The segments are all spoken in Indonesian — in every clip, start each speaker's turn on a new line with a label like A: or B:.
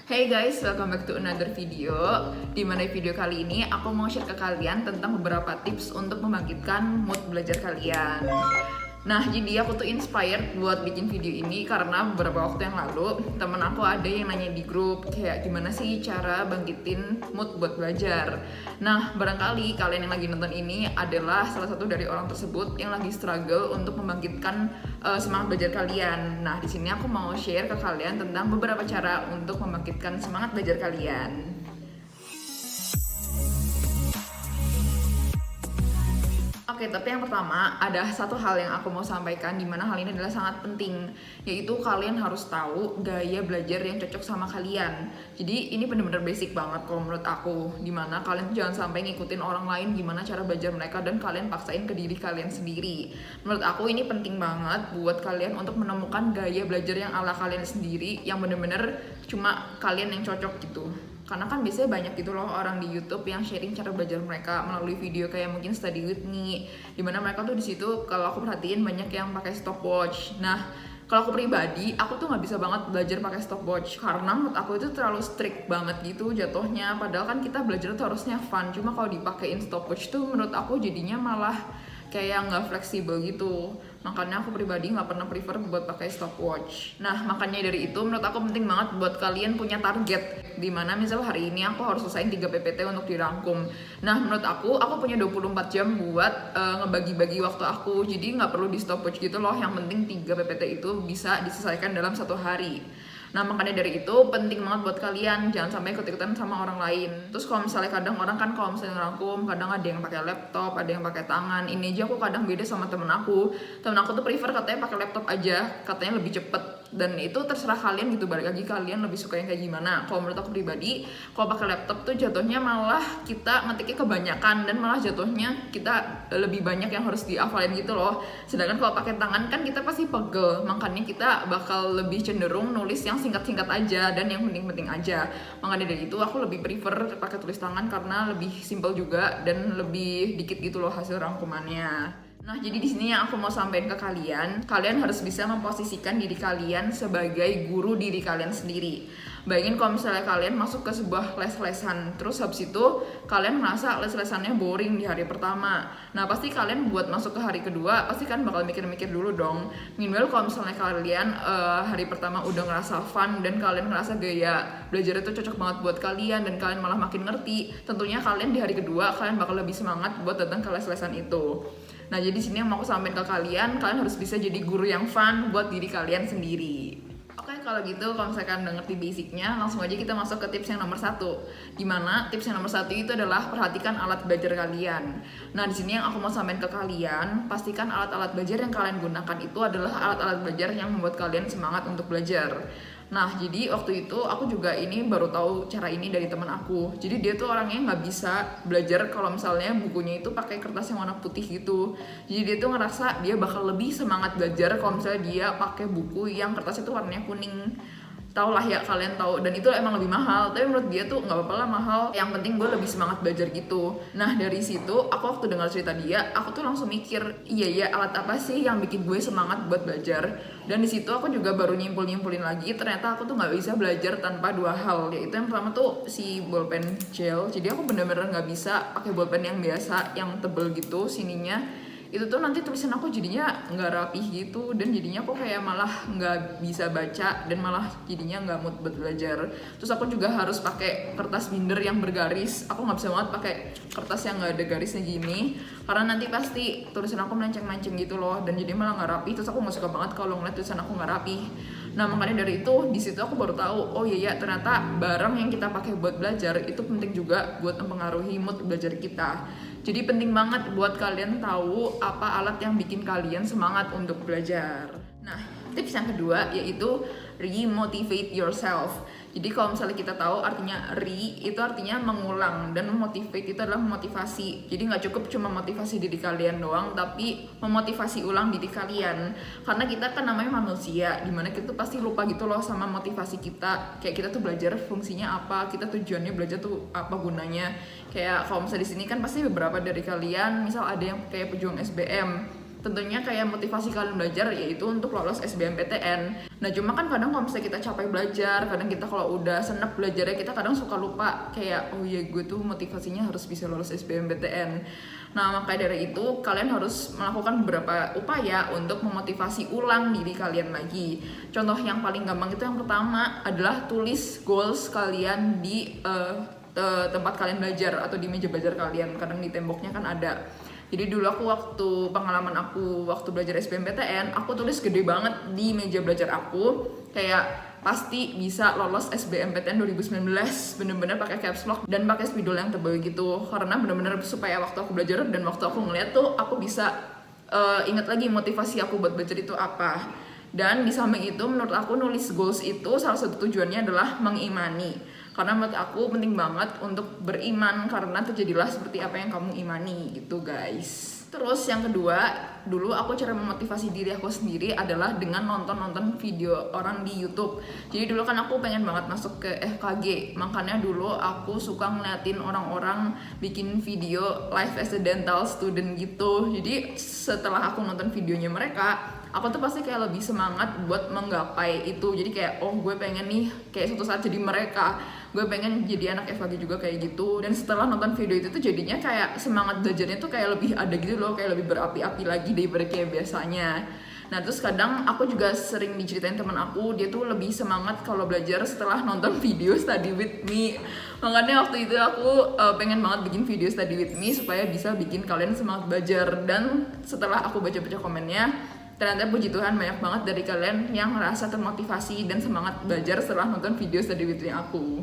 A: Hey guys, welcome back to another video. Dimana video kali ini aku mau share ke kalian tentang beberapa tips untuk membangkitkan mood belajar kalian. Nah, jadi aku tuh inspired buat bikin video ini karena beberapa waktu yang lalu temen aku ada yang nanya di grup kayak gimana sih cara bangkitin mood buat belajar. Nah, barangkali kalian yang lagi nonton ini adalah salah satu dari orang tersebut yang lagi struggle untuk membangkitkan semangat belajar kalian. Nah, di sini aku mau share ke kalian tentang beberapa cara untuk membangkitkan semangat belajar kalian. Oke, tapi yang pertama ada satu hal yang aku mau sampaikan, di mana hal ini adalah sangat penting, yaitu kalian harus tahu gaya belajar yang cocok sama kalian. Jadi ini bener-bener basic banget kalau menurut aku, di mana kalian jangan sampai ngikutin orang lain gimana cara belajar mereka dan kalian paksain ke diri kalian sendiri. Menurut aku ini penting banget buat kalian untuk menemukan gaya belajar yang ala kalian sendiri, yang bener-bener cuma kalian yang cocok gitu. Karena kan biasanya banyak gitu loh orang di YouTube yang sharing cara belajar mereka melalui video kayak mungkin Study With Me, dimana mereka tuh di situ kalau aku perhatiin banyak yang pakai stopwatch. Nah, kalau aku pribadi, aku tuh nggak bisa banget belajar pakai stopwatch karena menurut aku itu terlalu strict banget gitu jatuhnya. Padahal kan kita belajar tuh harusnya fun. Cuma kalau dipakein stopwatch tuh menurut aku jadinya malah kayak nggak fleksibel gitu. Makanya aku pribadi nggak pernah prefer buat pakai stopwatch. Nah, makanya dari itu menurut aku penting banget buat kalian punya target, dimana misal hari ini aku harus selesai 3 PPT untuk dirangkum. Nah, menurut aku punya 24 jam buat ngebagi-bagi waktu aku. Jadi nggak perlu di stopwatch gitu loh. Yang penting 3 PPT itu bisa diselesaikan dalam 1 hari. Nah, makanya dari itu penting banget buat kalian jangan sampai ikut-ikutan sama orang lain. Terus kalau misalnya kadang orang kan kalau misalnya ngerangkum, kadang ada yang pakai laptop, ada yang pakai tangan. Ini aja aku kadang beda sama temen aku. Temen aku tuh prefer katanya pakai laptop aja, katanya lebih cepet. Dan itu terserah kalian gitu, balik lagi kalian lebih suka yang kayak gimana. Kalau menurut aku pribadi, kalau pakai laptop tuh jatuhnya malah kita ngetiknya kebanyakan dan malah jatuhnya kita lebih banyak yang harus dihafalin gitu loh. Sedangkan kalau pakai tangan kan kita pasti pegel, makanya kita bakal lebih cenderung nulis yang singkat-singkat aja dan yang penting-penting aja. Makanya dari itu aku lebih prefer pakai tulis tangan karena lebih simple juga dan lebih dikit gitu loh hasil rangkumannya. Nah, jadi di sini yang aku mau sampaikan ke kalian, kalian harus bisa memposisikan diri kalian sebagai guru diri kalian sendiri. Bayangin kalau misalnya kalian masuk ke sebuah les-lesan, terus habis itu kalian merasa les-lesannya boring di hari pertama. Nah, pasti kalian buat masuk ke hari kedua, pasti kan bakal mikir-mikir dulu dong. Meanwhile, kalau misalnya kalian hari pertama udah ngerasa fun dan kalian ngerasa gaya belajar itu cocok banget buat kalian dan kalian malah makin ngerti, tentunya kalian di hari kedua kalian bakal lebih semangat buat datang ke les-lesan itu. Nah, jadi sini yang mau aku sampaikan ke kalian harus bisa jadi guru yang fun buat diri kalian sendiri. Oke, kalau gitu kalau misalkan udah ngerti basicnya, langsung aja kita masuk ke tips yang nomor 1. Dimana tips yang nomor 1 itu adalah perhatikan alat belajar kalian. Nah, di sini yang aku mau sampaikan ke kalian, pastikan alat-alat belajar yang kalian gunakan itu adalah alat-alat belajar yang membuat kalian semangat untuk belajar. Nah, jadi waktu itu aku juga ini baru tahu cara ini dari teman aku. Jadi dia tuh orangnya nggak bisa belajar kalau misalnya bukunya itu pakai kertas yang warna putih gitu. Jadi dia tuh ngerasa dia bakal lebih semangat belajar kalau misalnya dia pakai buku yang kertasnya tuh warnanya kuning. Tau lah ya, kalian tahu, dan itu emang lebih mahal, tapi menurut dia tuh nggak apa-apa lah mahal, yang penting gue lebih semangat belajar gitu. Nah, dari situ aku waktu dengar cerita dia, aku tuh langsung mikir, iya ya, alat apa sih yang bikin gue semangat buat belajar. Dan di situ aku juga baru nyimpulin lagi, ternyata aku tuh nggak bisa belajar tanpa 2 hal, yaitu yang pertama tuh si bolpen gel. Jadi aku bener-bener nggak bisa pakai bolpen yang biasa, yang tebel gitu sininya. Itu tuh nanti tulisan aku jadinya nggak rapih gitu, dan jadinya aku kayak malah nggak bisa baca dan malah jadinya nggak mood buat belajar. Terus aku juga harus pakai kertas binder yang bergaris. Aku nggak bisa banget pakai kertas yang nggak ada garisnya gini, karena nanti pasti tulisan aku melenceng-melenceng gitu loh, dan jadi malah nggak rapih. Terus aku nggak suka banget kalau ngeliat tulisan aku nggak rapih. Nah, makanya dari itu di situ aku baru tahu, oh iya ternyata barang yang kita pakai buat belajar itu penting juga buat mempengaruhi mood belajar kita. Jadi penting banget buat kalian tahu apa alat yang bikin kalian semangat untuk belajar. Nah, tips yang kedua yaitu re-motivate yourself. Jadi kalau misalnya kita tahu artinya itu artinya mengulang, dan motivate itu adalah memotivasi. Jadi nggak cukup cuma motivasi diri kalian doang, tapi memotivasi ulang diri kalian. Karena kita kan namanya manusia, dimana kita tuh pasti lupa gitu loh sama motivasi kita. Kayak kita tuh belajar fungsinya apa, kita tujuannya belajar tuh apa gunanya. Kayak kalau misalnya di sini kan pasti beberapa dari kalian, misal ada yang kayak pejuang SBM. tentunya kayak motivasi kalian belajar yaitu untuk lolos SBMPTN. Nah cuma kan kadang kalau misalnya kita capek belajar, kadang kita kalau udah senep belajarnya kita kadang suka lupa kayak oh iya gue tuh motivasinya harus bisa lolos SBMPTN. Nah makanya dari itu kalian harus melakukan beberapa upaya untuk memotivasi ulang diri kalian lagi. Contoh yang paling gampang itu yang pertama adalah tulis goals kalian di tempat kalian belajar atau di meja belajar kalian. Kadang di temboknya kan ada. Jadi dulu aku pengalaman aku waktu belajar SBMPTN, aku tulis gede banget di meja belajar aku kayak pasti bisa lolos SBMPTN 2019, bener-bener pakai caps lock dan pakai spidol yang tebal gitu, karena bener-bener supaya waktu aku belajar dan waktu aku ngeliat tuh aku bisa ingat lagi motivasi aku buat belajar itu apa. Dan di samping itu menurut aku nulis goals itu salah satu tujuannya adalah mengimani, karena menurut aku penting banget untuk beriman karena terjadilah seperti apa yang kamu imani gitu guys. Terus yang kedua, dulu aku cara memotivasi diri aku sendiri adalah dengan nonton video orang di YouTube. Jadi dulu kan aku pengen banget masuk ke FKG, makanya dulu aku suka ngeliatin orang-orang bikin video live as a dental student gitu. Jadi setelah aku nonton videonya mereka, aku tuh pasti kayak lebih semangat buat menggapai itu. Jadi kayak oh gue pengen nih kayak suatu saat jadi mereka, gue pengen jadi anak FKG juga kayak gitu. Dan setelah nonton video itu tuh jadinya kayak semangat belajarnya tuh kayak lebih ada gitu loh, kayak lebih berapi-api lagi daripada kayak biasanya. Nah terus kadang aku juga sering diceritain teman aku, dia tuh lebih semangat kalau belajar setelah nonton video Study With Me. Makanya waktu itu aku pengen banget bikin video Study With Me supaya bisa bikin kalian semangat belajar. Dan setelah aku baca-baca komennya, ternyata puji Tuhan banyak banget dari kalian yang merasa termotivasi dan semangat belajar setelah nonton video Study With Me aku.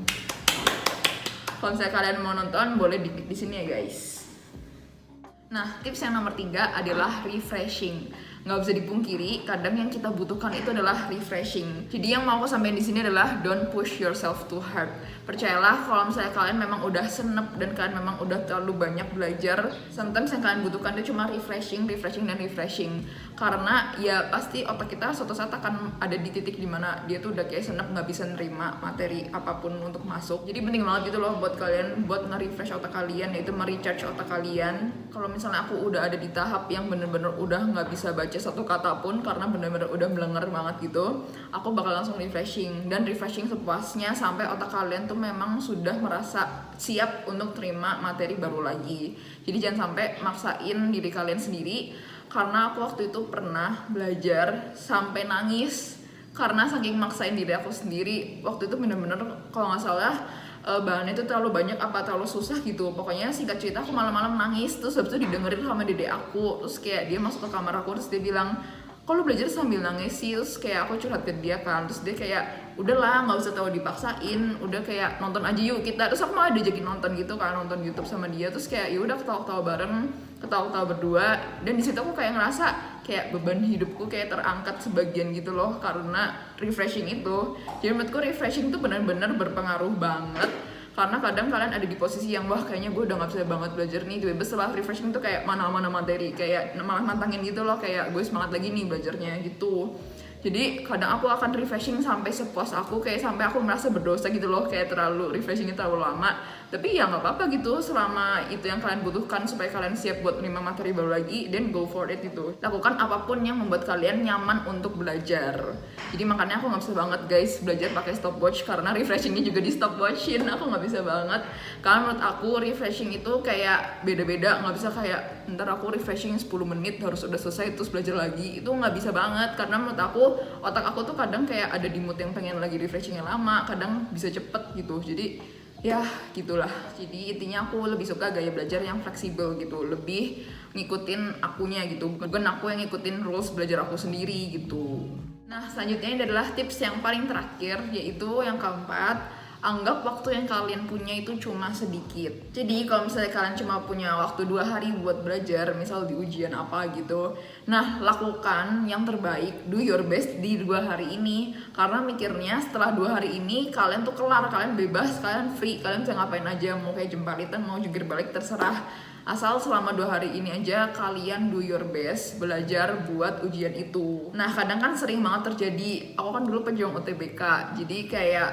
A: Kalau misalnya kalian mau nonton, boleh diklik di sini ya guys. Nah, tips yang nomor 3 adalah refreshing. Nggak bisa dipungkiri, kadang yang kita butuhkan itu adalah refreshing. Jadi yang mau aku sampaikan di sini adalah don't push yourself too hard. Percayalah kalau misalnya kalian memang udah senep dan kalian memang udah terlalu banyak belajar, sometimes yang kalian butuhkan itu cuma refreshing. Karena ya pasti otak kita suatu saat akan ada di titik dimana dia tuh udah kayak senep, nggak bisa nerima materi apapun untuk masuk. Jadi penting banget gitu loh buat kalian buat nge-refresh otak kalian, yaitu merecharge otak kalian. Kalau misalnya aku udah ada di tahap yang bener-bener udah nggak bisa baca satu kata pun karena bener-bener udah melenger banget gitu, aku bakal langsung refreshing. Dan refreshing sepuasnya sampai otak kalian tuh memang sudah merasa siap untuk terima materi baru lagi. Jadi jangan sampai maksain diri kalian sendiri, karena aku waktu itu pernah belajar sampai nangis karena saking maksain diri aku sendiri. Waktu itu bener-bener kalau nggak salah bahannya itu terlalu banyak apa terlalu susah gitu. Pokoknya singkat cerita aku malam-malam nangis, terus habis itu didengerin sama dede aku. Terus kayak dia masuk ke kamar aku, terus dia bilang, kok lu belajar sambil nangis sih? Terus kayak aku curhat ke dia kan, terus dia kayak udahlah nggak usah tahu dipaksain, udah kayak nonton aja yuk kita. Terus aku malah diajakin nonton gitu kan, nonton YouTube sama dia. Terus kayak ya udah ketawa-ketawa bareng, ketawa-ketawa berdua. Dan di situ aku kayak ngerasa kayak beban hidupku kayak terangkat sebagian gitu loh karena refreshing itu. Jadi menurutku refreshing itu benar-benar berpengaruh banget, karena kadang kalian ada di posisi yang wah kayaknya gue udah nggak bisa banget belajar nih, tiba-tiba setelah refreshing tuh kayak mana-mana materi kayak malah mantangin gitu loh, kayak gue semangat lagi nih belajarnya gitu. Jadi kadang aku akan refreshing sampai sepuas aku, kayak sampai aku merasa berdosa gitu loh, kayak terlalu refreshingnya terlalu lama. Tapi ya nggak apa-apa gitu, selama itu yang kalian butuhkan supaya kalian siap buat menerima materi baru lagi, then go for it gitu. Lakukan apapun yang membuat kalian nyaman untuk belajar. Jadi makanya aku nggak bisa banget guys belajar pakai stopwatch, karena refreshingnya juga di stopwatchin. Aku nggak bisa banget, karena menurut aku refreshing itu kayak beda-beda, nggak bisa kayak ntar aku refreshing 10 menit harus udah selesai terus belajar lagi. Itu nggak bisa banget, karena menurut aku otak aku tuh kadang kayak ada di mood yang pengen lagi refreshingnya lama, kadang bisa cepet gitu. Jadi ya gitulah. Jadi intinya aku lebih suka gaya belajar yang fleksibel gitu, lebih ngikutin akunya gitu, bukan aku yang ngikutin rules belajar aku sendiri gitu. Nah selanjutnya ini adalah tips yang paling terakhir, yaitu yang keempat. Anggap waktu yang kalian punya itu cuma sedikit. Jadi kalau misalnya kalian cuma punya waktu 2 hari buat belajar, misal di ujian apa gitu, nah lakukan yang terbaik, do your best di 2 hari ini. Karena mikirnya setelah 2 hari ini kalian tuh kelar, kalian bebas, kalian free, kalian bisa ngapain aja, mau kayak jempalitan, mau jungkir balik, terserah. Asal selama 2 hari ini aja kalian do your best belajar buat ujian itu. Nah kadang kan sering banget terjadi, aku kan dulu pejuang UTBK, jadi kayak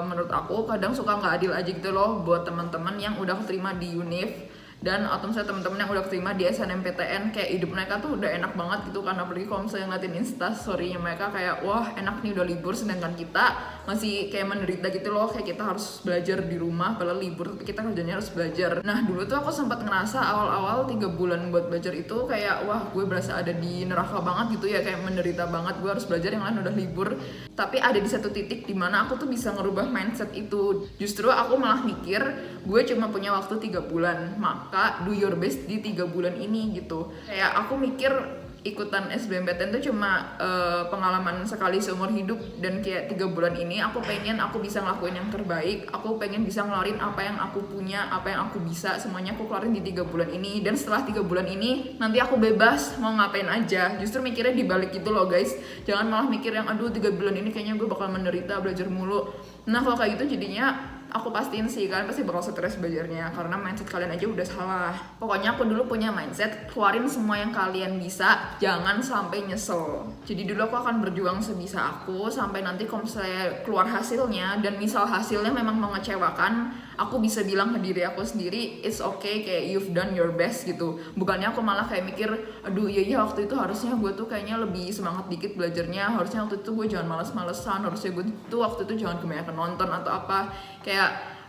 A: menurut aku kadang suka nggak adil aja gitu loh buat teman-teman yang udah keterima di UNIF Dan atau misalnya teman-teman yang udah keterima di SNMPTN, kayak hidup mereka tuh udah enak banget gitu kan. Apalagi kalau misalnya ngeliatin instastory-nya mereka kayak wah enak nih udah libur, sedangkan kita masih kayak menderita gitu loh, kayak kita harus belajar di rumah padahal libur tapi kita kerjanya harus belajar. Nah dulu tuh aku sempat ngerasa awal-awal 3 bulan buat belajar itu kayak wah gue berasa ada di neraka banget gitu ya, kayak menderita banget, gue harus belajar yang lain udah libur. Tapi ada di satu titik dimana aku tuh bisa ngerubah mindset itu. Justru aku malah mikir gue cuma punya waktu 3 bulan, maka do your best di 3 bulan ini gitu. Kayak aku mikir ikutan SBMPTN itu cuma pengalaman sekali seumur hidup, dan kayak 3 bulan ini aku pengen aku bisa ngelakuin yang terbaik, aku pengen bisa ngeluarin apa yang aku punya, apa yang aku bisa, semuanya aku keluarin di 3 bulan ini. Dan setelah 3 bulan ini nanti aku bebas mau ngapain aja. Justru mikirnya dibalik gitu loh guys, jangan malah mikir yang aduh 3 bulan ini kayaknya gue bakal menderita belajar mulu. Nah kalau kayak gitu jadinya aku pastiin sih kalian pasti bakal stres belajarnya karena mindset kalian aja udah salah. Pokoknya aku dulu punya mindset keluarin semua yang kalian bisa, jangan sampai nyesel. Jadi dulu aku akan berjuang sebisa aku sampai nanti kalau misalnya keluar hasilnya dan misal hasilnya memang mengecewakan, aku bisa bilang ke diri aku sendiri it's okay, kayak you've done your best gitu. Bukannya aku malah kayak mikir aduh iya waktu itu harusnya gue tuh kayaknya lebih semangat dikit belajarnya, harusnya waktu itu gue jangan males-malesan, harusnya gue tuh waktu itu jangan kebanyakan nonton atau apa. Kayak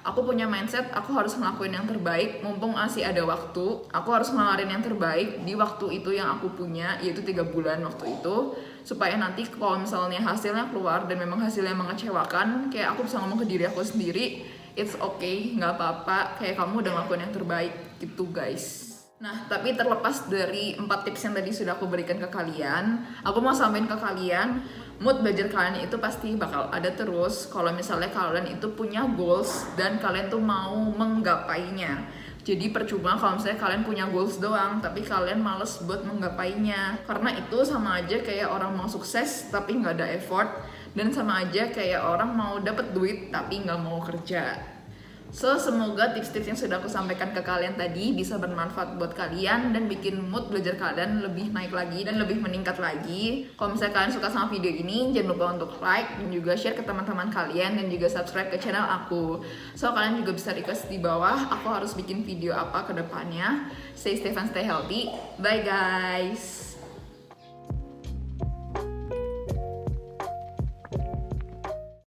A: aku punya mindset aku harus ngelakuin yang terbaik mumpung masih ada waktu. Aku harus ngeluarin yang terbaik di waktu itu yang aku punya, yaitu 3 bulan waktu itu, supaya nanti kalau misalnya hasilnya keluar dan memang hasilnya mengecewakan, kayak aku bisa ngomong ke diri aku sendiri it's okay, nggak apa-apa, kayak kamu udah ngelakuin yang terbaik gitu guys. Nah, tapi terlepas dari 4 tips yang tadi sudah aku berikan ke kalian, aku mau sampaikan ke kalian, mood belajar kalian itu pasti bakal ada terus kalau misalnya kalian itu punya goals dan kalian tuh mau menggapainya. Jadi percuma kalau misalnya kalian punya goals doang tapi kalian males buat menggapainya, karena itu sama aja kayak orang mau sukses tapi nggak ada effort, dan sama aja kayak orang mau dapet duit tapi nggak mau kerja. So, semoga tips-tips yang sudah aku sampaikan ke kalian tadi bisa bermanfaat buat kalian dan bikin mood belajar kalian lebih naik lagi dan lebih meningkat lagi. Kalau misalnya kalian suka sama video ini, jangan lupa untuk like dan juga share ke teman-teman kalian dan juga subscribe ke channel aku. So, kalian juga bisa request di bawah aku harus bikin video apa ke depannya. Stay safe and stay healthy. Bye guys!